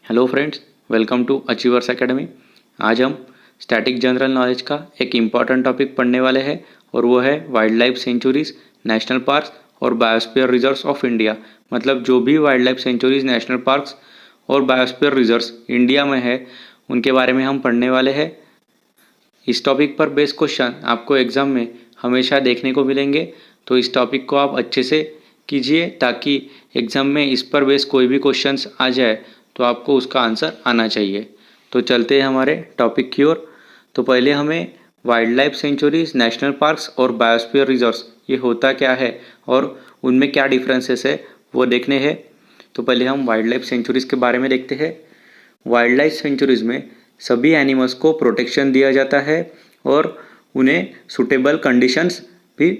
Hello friends, welcome to achievers academy. आज हम static general knowledge का एक इम्पॉर्टेंट टॉपिक पढ़ने वाले हैं और वो है wild life sanctuaries, national parks और बायोस्फीयर रिजर्व्स ऑफ इंडिया। मतलब जो भी wild life sanctuaries, national parks और बायोस्फीयर रिजर्व्स इंडिया में है उनके बारे में हम पढ़ने वाले हैं। इस टॉपिक पर बेस्ड क्वेश्चन आपको एग्ज़ाम में हमेशा देखने को मिलेंगे, तो इस टॉपिक को आप अच्छे से कीजिए ताकि एग्ज़ाम में इस पर बेस्ड कोई भी क्वेश्चंस आ जाए तो आपको उसका आंसर आना चाहिए। तो चलते हैं हमारे टॉपिक की ओर। तो पहले हमें wild life sanctuaries, national parks और बायोस्फीयर रिजर्व्स ये होता क्या है और उनमें क्या डिफरेंसेस है वो देखने हैं। तो पहले हम वाइल्ड लाइफ सेंचुरीज़ के बारे में देखते हैं। वाइल्ड लाइफ सेंचुरीज़ में सभी एनिमल्स को प्रोटेक्शन दिया जाता है और उन्हें सूटेबल कंडीशंस भी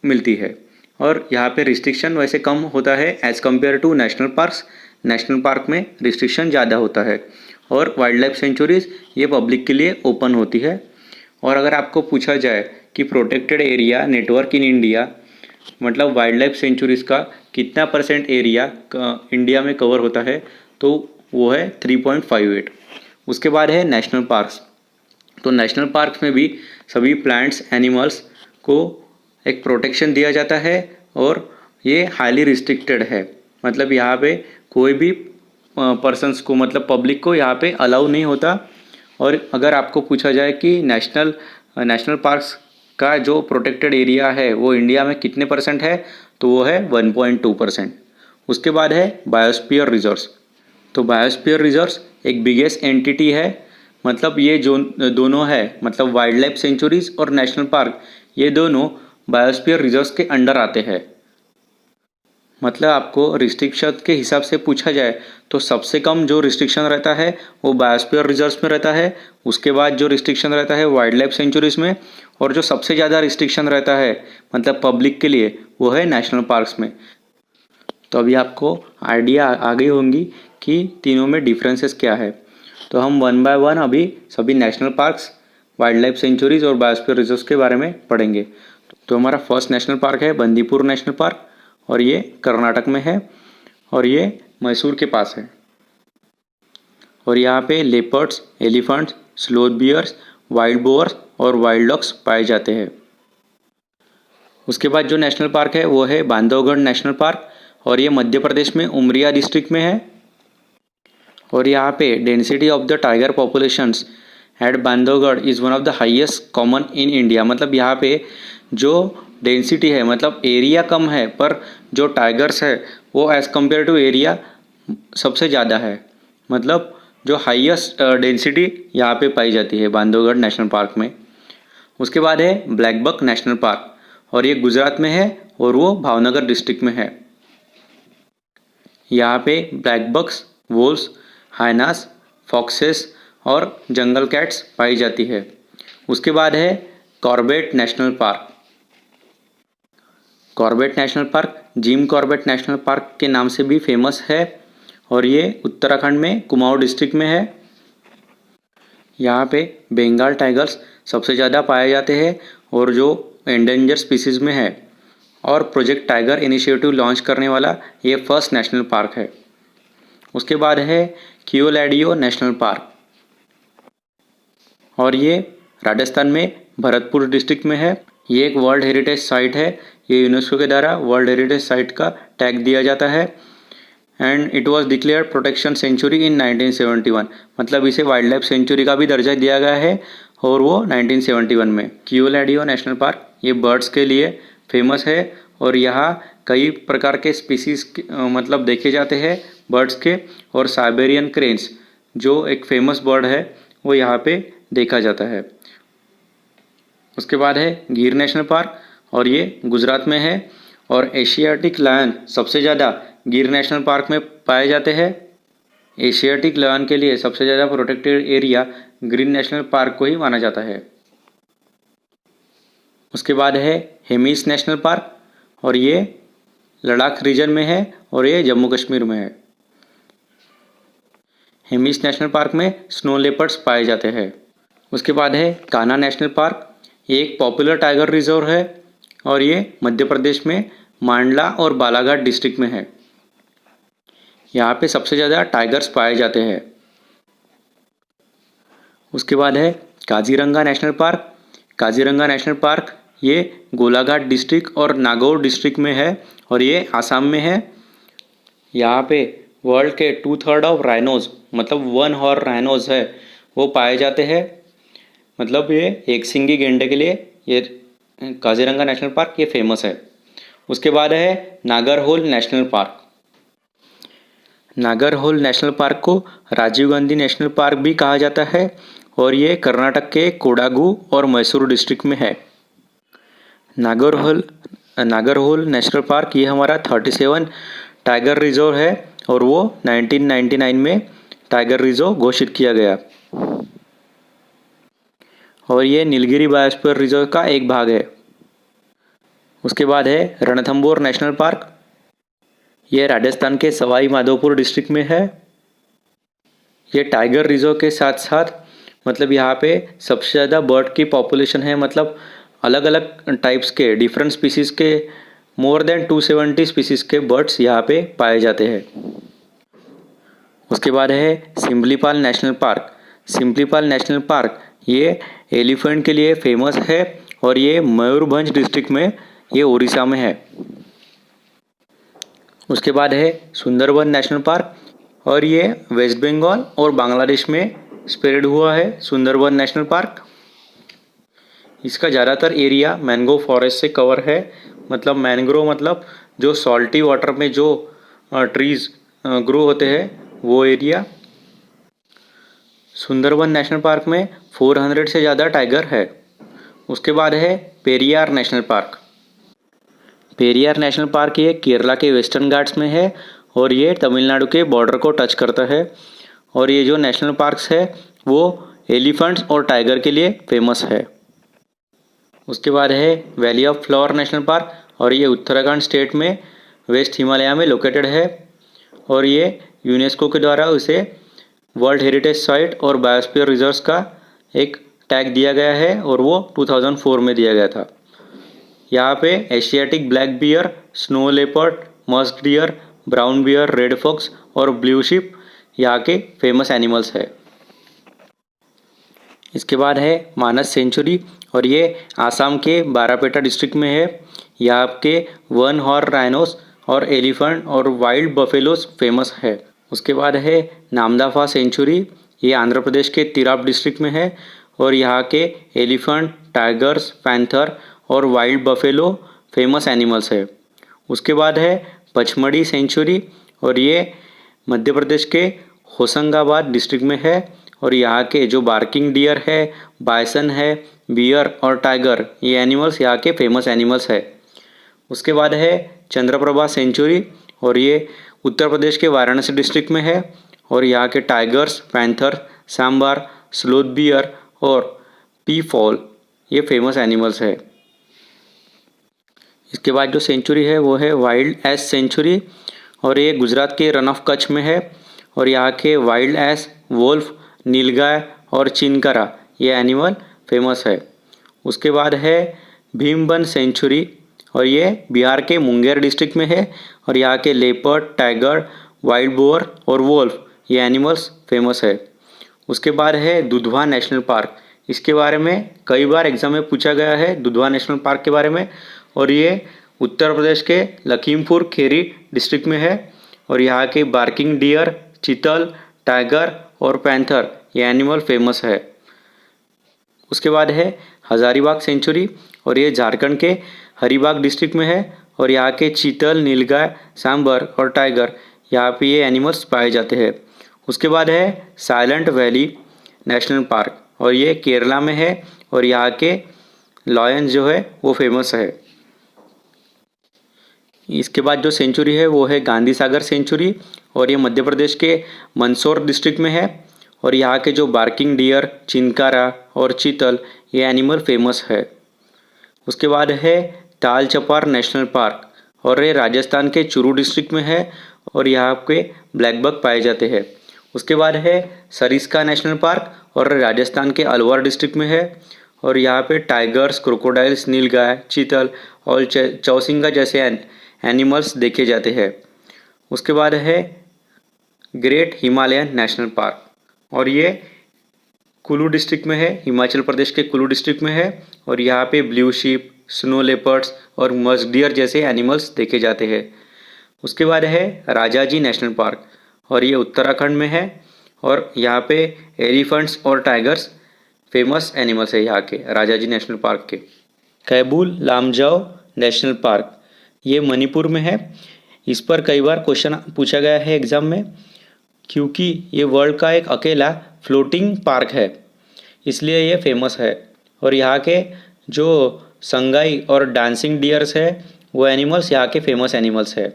मिलती है और यहाँ पे रिस्ट्रिक्शन वैसे कम होता है as compare to national parks. National park में रिस्ट्रिक्शन ज़्यादा होता है और वाइल्ड लाइफ सेंचुरीज़ ये पब्लिक के लिए ओपन होती है। और अगर आपको पूछा जाए कि प्रोटेक्टेड एरिया नेटवर्क इन इंडिया, मतलब वाइल्ड लाइफ सेंचुरीज़ का कितना % एरिया इंडिया में कवर होता है, तो वो है 3.58। उसके बाद है नेशनल पार्क्स। तो नेशनल पार्क्स में भी सभी प्लांट्स, एनिमल्स को एक प्रोटेक्शन दिया जाता है और ये हाईली रिस्ट्रिक्टेड है। मतलब यहाँ पे कोई भी पर्सन्स को, मतलब पब्लिक को यहाँ पे अलाउ नहीं होता। और अगर आपको पूछा जाए कि नेशनल पार्क्स का जो प्रोटेक्टेड एरिया है वो इंडिया में कितने % है, तो वो है 1.2%। उसके बाद है बायोस्फीयर रिजर्व्स। तो बायोस्फीयर रिजर्व्स एक बिगेस्ट एंटिटी है। मतलब ये जो दोनों है, मतलब वाइल्ड लाइफ सेंचुरीज और नेशनल पार्क, ये दोनों बायोस्फीयर रिजर्व्स के अंडर आते हैं। मतलब आपको रिस्ट्रिक्शन के हिसाब से पूछा जाए तो सबसे कम जो रिस्ट्रिक्शन रहता है वो बायोस्फीयर रिजर्व्स में रहता है। उसके बाद जो रिस्ट्रिक्शन रहता है वाइल्ड लाइफ सेंचुरीज में, और जो सबसे ज़्यादा रिस्ट्रिक्शन रहता है मतलब पब्लिक के लिए, वो है नेशनल पार्क्स में। तो अभी आपको आइडिया आ गई होंगी कि तीनों में डिफरेंसेस क्या है। तो हम वन बाय वन अभी सभी national parks, wild life sanctuaries और बायोस्फीयर रिजर्व्स के बारे में पढ़ेंगे। तो हमारा फर्स्ट नेशनल पार्क है बंदीपुर नेशनल पार्क और ये कर्नाटक में है और ये मैसूर के पास है। और यहाँ पे leopards, elephants, sloth bears, wild boars और वाइल्ड डॉग्स पाए जाते हैं। उसके बाद जो नेशनल पार्क है वो है बांधवगढ़ नेशनल पार्क और ये मध्य प्रदेश में उमरिया डिस्ट्रिक्ट में है। और यहाँ पे density of the tiger populations at Bandhavgarh is one of the highest common in India. मतलब यहाँ पे जो डेंसिटी है, मतलब एरिया कम है पर जो टाइगर्स है वो एज़ कम्पेयर टू एरिया सबसे ज़्यादा है। मतलब जो हाईएस्ट डेंसिटी यहाँ पे पाई जाती है बांधवगढ़ नेशनल पार्क में। उसके बाद है ब्लैकबक नेशनल पार्क और ये गुजरात में है और वो भावनगर डिस्ट्रिक्ट में है। यहाँ पे ब्लैकबक्स, वोल्स, हाइनास, फॉक्सेस और जंगल कैट्स पाई जाती है। उसके बाद है Corbett national park. Corbett national park Jim Corbett national park के नाम से भी फेमस है और ये उत्तराखंड में कुमाऊं डिस्ट्रिक्ट में है। यहाँ पे बंगाल टाइगर्स सबसे ज़्यादा पाए जाते हैं और जो एंडेंजर स्पीसीज में है, और प्रोजेक्ट टाइगर इनिशिएटिव लॉन्च करने वाला ये फर्स्ट नेशनल पार्क है। उसके बाद है कियोलैडियो नेशनल पार्क और ये राजस्थान में भरतपुर डिस्ट्रिक्ट में है। ये एक वर्ल्ड हेरिटेज साइट है। ये यूनेस्को के द्वारा वर्ल्ड हेरिटेज साइट का टैग दिया जाता है and it was declared protection sanctuary in 1971। मतलब इसे वाइल्ड लाइफ सेंचुरी का भी दर्जा दिया गया है और वो 1971 में। कियोलैडियो नेशनल पार्क ये बर्ड्स के लिए फेमस है और यहाँ कई प्रकार के स्पीसीज मतलब देखे जाते हैं बर्ड्स के। और साइबेरियन क्रेन्स जो एक फेमस बर्ड है वो यहाँ पे देखा जाता है। उसके बाद है गिर नेशनल पार्क और ये गुजरात में है। और एशियाटिक लायन सबसे ज़्यादा गिर नेशनल पार्क में पाए जाते हैं। एशियाटिक लायन के लिए सबसे ज़्यादा प्रोटेक्टेड एरिया गिर नेशनल पार्क को ही माना जाता है। उसके बाद है हेमिस नेशनल पार्क और ये लद्दाख रीजन में है और ये जम्मू कश्मीर में है। हेमिस नेशनल पार्क में स्नो लेपर्ड्स पाए जाते हैं। उसके बाद है कान्हा नेशनल पार्क। ये एक पॉपुलर टाइगर रिजर्व है और ये मध्य प्रदेश में मांडला और बालाघाट डिस्ट्रिक्ट में है। यहाँ पे सबसे ज़्यादा टाइगर्स पाए जाते हैं। उसके बाद है Kaziranga national park. Kaziranga national park ये गोलाघाट डिस्ट्रिक्ट और नागौर डिस्ट्रिक्ट में है और ये आसाम में है। यहाँ पे वर्ल्ड के 2/3 ऑफ राइनोज मतलब 1 हॉर्न राइनोज है वो पाए जाते हैं। मतलब ये एक सिंगी गेंडे के लिए ये काजीरंगा नेशनल पार्क ये फेमस है। उसके बाद है Nagarhole national park. Nagarhole national park को राजीव गांधी नेशनल पार्क भी कहा जाता है और ये कर्नाटक के कोडागु और मैसूर डिस्ट्रिक्ट में है। नागरहोल नेशनल पार्क ये हमारा 37 टाइगर रिजर्व है और वो 1999 में टाइगर रिजर्व घोषित किया गया और ये नीलगिरी बायोस्फीयर रिजर्व का एक भाग है। उसके बाद है रणथंबोर नेशनल पार्क। ये राजस्थान के सवाई माधोपुर डिस्ट्रिक्ट में है। ये टाइगर रिजर्व के साथ साथ मतलब यहाँ पे सबसे ज़्यादा बर्ड की पॉपुलेशन है। मतलब अलग अलग टाइप्स के डिफरेंट स्पीसीज़ के मोर देन 270 स्पीसीज़ के बर्ड्स यहाँ पे पाए जाते हैं। उसके बाद है Similipal national park. Similipal national park ये एलिफेंट के लिए फेमस है और ये मयूरभंज डिस्ट्रिक्ट में ये उड़ीसा में है। उसके बाद है सुंदरबन नेशनल पार्क और ये वेस्ट बंगाल और बांग्लादेश में स्प्रेड हुआ है सुंदरबन नेशनल पार्क। इसका ज़्यादातर एरिया मैंग्रोव फॉरेस्ट से कवर है। मतलब मैंग्रोव मतलब जो सॉल्टी वाटर में जो ट्रीज ग्रो होते हैं वो एरिया। सुंदरबन नेशनल पार्क में 400 से ज़्यादा टाइगर है। उसके बाद है Periyar national park. Periyar national park ये केरला के वेस्टर्न घाट्स में है और ये तमिलनाडु के बॉर्डर को टच करता है और ये जो नेशनल पार्क्स है वो एलिफेंट्स और टाइगर के लिए फेमस है। उसके बाद है valley of flower national park और ये उत्तराखंड स्टेट में वेस्ट हिमालय में लोकेटेड है और ये यूनेस्को के द्वारा उसे वर्ल्ड हेरिटेज साइट और बायोस्फीयर रिजर्व्स का एक टैग दिया गया है और वो 2004 में दिया गया था। यहाँ पे Asiatic black bear, snow leopard, musk deer, brown bear, red fox और ब्लू शिप यहाँ के फेमस एनिमल्स है। इसके बाद है मानस सेंचुरी और ये आसाम के बारापेटा डिस्ट्रिक्ट में है। यहाँ के 1 हॉर्न राइनोस और एलिफेंट और वाइल्ड बफेलोस फेमस है। उसके बाद है नामदफा सेंचुरी, ये आंध्र प्रदेश के तिराप डिस्ट्रिक्ट में है और यहाँ के एलिफेंट, टाइगर्स, पैंथर और वाइल्ड बफेलो फेमस एनिमल्स है। उसके बाद है पचमढ़ी सेंचुरी और ये मध्य प्रदेश के होशंगाबाद डिस्ट्रिक्ट में है और यहाँ के जो बार्किंग डियर है, बाइसन है, बियर और टाइगर ये एनिमल्स यहाँ के फेमस एनिमल्स है। उसके बाद है चंद्रप्रभा सेंचुरी और ये उत्तर प्रदेश के वाराणसी डिस्ट्रिक्ट में है और यहाँ के tigers, panther, sambar, sloth beer और पी फॉल ये फेमस एनिमल्स है। इसके बाद जो सेंचुरी है वो है वाइल्ड एस सेंचुरी और ये गुजरात के रन ऑफ कच्छ में है और यहाँ के वाइल्ड एस, वोल्फ, नीलगाय और चिनकारा ये एनिमल फेमस है। उसके बाद है भीमबन सेंचुरी और ये बिहार के मुंगेर डिस्ट्रिक्ट में है और यहाँ के लेपर्ड, टाइगर, वाइल्ड बोर और वोल्फ ये एनिमल्स फेमस है। उसके बाद है दुधवा नेशनल पार्क। इसके बारे में कई बार एग्जाम में पूछा गया है दुधवा नेशनल पार्क के बारे में और ये उत्तर प्रदेश के लखीमपुर खेरी डिस्ट्रिक्ट में है और यहाँ के बार्किंग डियर, चीतल, टाइगर और पैंथर ये एनिमल फेमस है। उसके बाद है हजारीबाग सेंचुरी और ये झारखंड के हरिबाग डिस्ट्रिक्ट में है और यहाँ के चीतल, नीलगाय, सांबर और टाइगर यहाँ पे ये एनिमल्स पाए जाते हैं। उसके बाद है साइलेंट वैली नेशनल पार्क और ये केरला में है और यहाँ के लॉयन जो है वो फेमस है। इसके बाद जो सेंचुरी है वो है गांधी सागर सेंचुरी और ये मध्य प्रदेश के मंदसौर डिस्ट्रिक्ट में है और यहाँ के जो बार्किंग डियर, चिनकारा और चीतल ये एनिमल फेमस है। उसके बाद है ताल चपार नेशनल पार्क और ये राजस्थान के चुरू डिस्ट्रिक्ट में है और यहाँ पे ब्लैक बक पाए जाते हैं। उसके बाद है सरिस्का नेशनल पार्क और राजस्थान के अलवर डिस्ट्रिक्ट में है और यहाँ पे टाइगर्स, क्रोकोडाइल्स, नीलगाय, चीतल और चौसिंगा जैसे एनिमल्स देखे जाते हैं। उसके बाद है ग्रेट हिमालयन नेशनल पार्क, और ये कुल्लू डिस्ट्रिक्ट में है, हिमाचल प्रदेश के कुल्लू डिस्ट्रिक्ट में है। और यहाँ पे ब्लू शीप, स्नो लेपर्ड्स और मस्क डियर जैसे एनिमल्स देखे जाते हैं। उसके बाद है राजाजी नेशनल पार्क, और ये उत्तराखंड में है, और यहाँ पे एलिफेंट्स और टाइगर्स फेमस एनिमल्स है यहाँ के राजाजी नेशनल पार्क के। कैबुल लामजाओ नेशनल पार्क, ये मणिपुर में है। इस पर कई बार क्वेश्चन पूछा गया है एग्ज़ाम में, क्योंकि ये वर्ल्ड का एक अकेला फ्लोटिंग पार्क है, इसलिए ये फेमस है। और यहाँ के जो संगाई और डांसिंग डियर्स है वो एनिमल्स यहाँ के फेमस एनिमल्स है।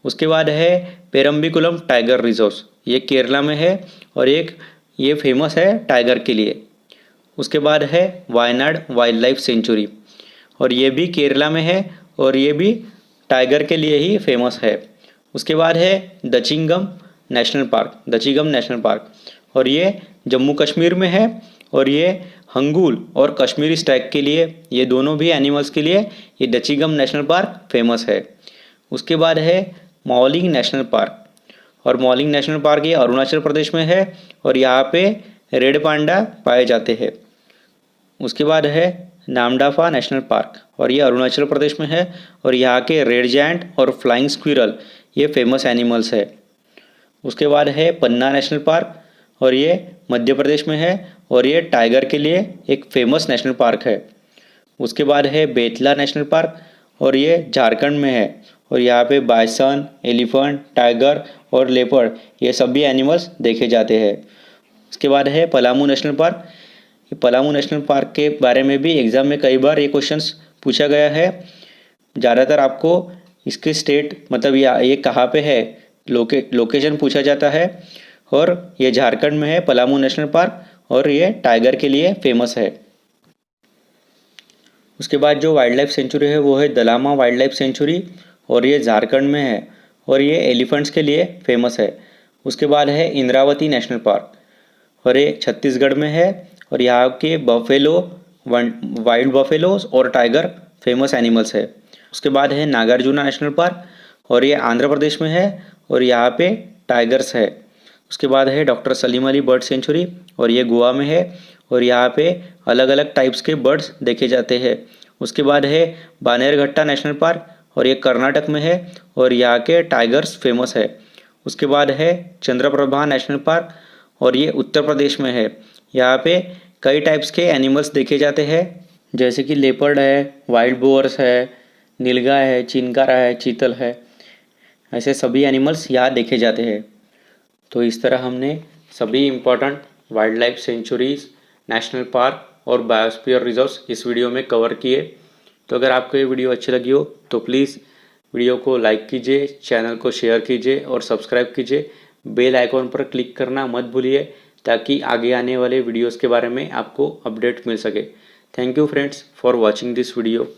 उसके बाद है पेरम्बिकुलम टाइगर रिजर्व, ये केरला में है और ये फेमस है टाइगर के लिए। उसके बाद है वायनाड वाइल्ड लाइफ सेंचुरी, और ये भी केरला में है और ये भी टाइगर के लिए ही फेमस है। उसके बाद है दचिंगम नेशनल पार्क, और ये जम्मू कश्मीर में है, और ये हंगूल और कश्मीरी स्टैग के लिए, ये दोनों भी एनिमल्स के लिए ये दचिंगम नेशनल पार्क फेमस है। उसके बाद है मौलिंग नेशनल पार्क, और मौलिंग नेशनल पार्क ये अरुणाचल प्रदेश में है और यहाँ पे रेड पांडा पाए जाते हैं। उसके बाद है नामडाफा नेशनल पार्क, और ये अरुणाचल प्रदेश में है और यहाँ के रेड जायंट और फ्लाइंग स्क्विरल ये फेमस एनिमल्स है। उसके बाद है पन्ना नेशनल पार्क, और ये मध्य प्रदेश में है और ये टाइगर के लिए एक फेमस नेशनल पार्क है। उसके बाद है बेतला नेशनल पार्क, और ये झारखंड में है और यहाँ पे बाइसन, एलिफेंट, टाइगर और लेपर्ड ये सभी एनिमल्स देखे जाते हैं। उसके बाद है Palamu national park, Palamu national park के बारे में भी एग्ज़ाम में कई बार ये क्वेश्चंस पूछा गया है। ज़्यादातर आपको इसके स्टेट मतलब ये कहाँ पे है लोकेशन पूछा जाता है, और ये झारखंड में है पलामू नेशनल पार्क, और ये टाइगर के लिए फेमस है। उसके बाद जो वाइल्ड लाइफ सेंचुरी है वो है दलामा वाइल्ड लाइफ सेंचुरी, और ये झारखंड में है और ये एलिफेंट्स के लिए फेमस है। उसके बाद है इंद्रावती नेशनल पार्क, और ये छत्तीसगढ़ में है और यहाँ के वाइल्ड बफेलोस और टाइगर फेमस एनिमल्स है। उसके बाद है नागार्जुना नेशनल पार्क, और ये आंध्र प्रदेश में है और यहाँ पे टाइगर्स है। उसके बाद है doctor Salim Ali bird sanctuary, और ये गोवा में है और यहाँ पे अलग अलग टाइप्स के बर्ड्स देखे जाते हैं। उसके बाद है बानेरघट्टा नेशनल पार्क, और ये कर्नाटक में है और यहाँ के टाइगर्स फेमस है। उसके बाद है चंद्रप्रभा नेशनल पार्क, और ये उत्तर प्रदेश में है। यहाँ पे कई टाइप्स के एनिमल्स देखे जाते हैं, जैसे कि लेपर्ड है, वाइल्ड बोअर्स है, नीलगाय है, चिनकारा है, चीतल है, ऐसे सभी एनिमल्स यहाँ देखे जाते हैं। तो इस तरह हमने सभी important wild life sanctuaries, national park और बायोस्फीयर रिजर्व्स इस वीडियो में कवर किए। तो अगर आपको ये वीडियो अच्छी लगी हो तो प्लीज़ वीडियो को लाइक कीजिए, चैनल को शेयर कीजिए और सब्सक्राइब कीजिए। बेल आइकॉन पर क्लिक करना मत भूलिए, ताकि आगे आने वाले वीडियोस के बारे में आपको अपडेट मिल सके। Thank you friends for watching this video.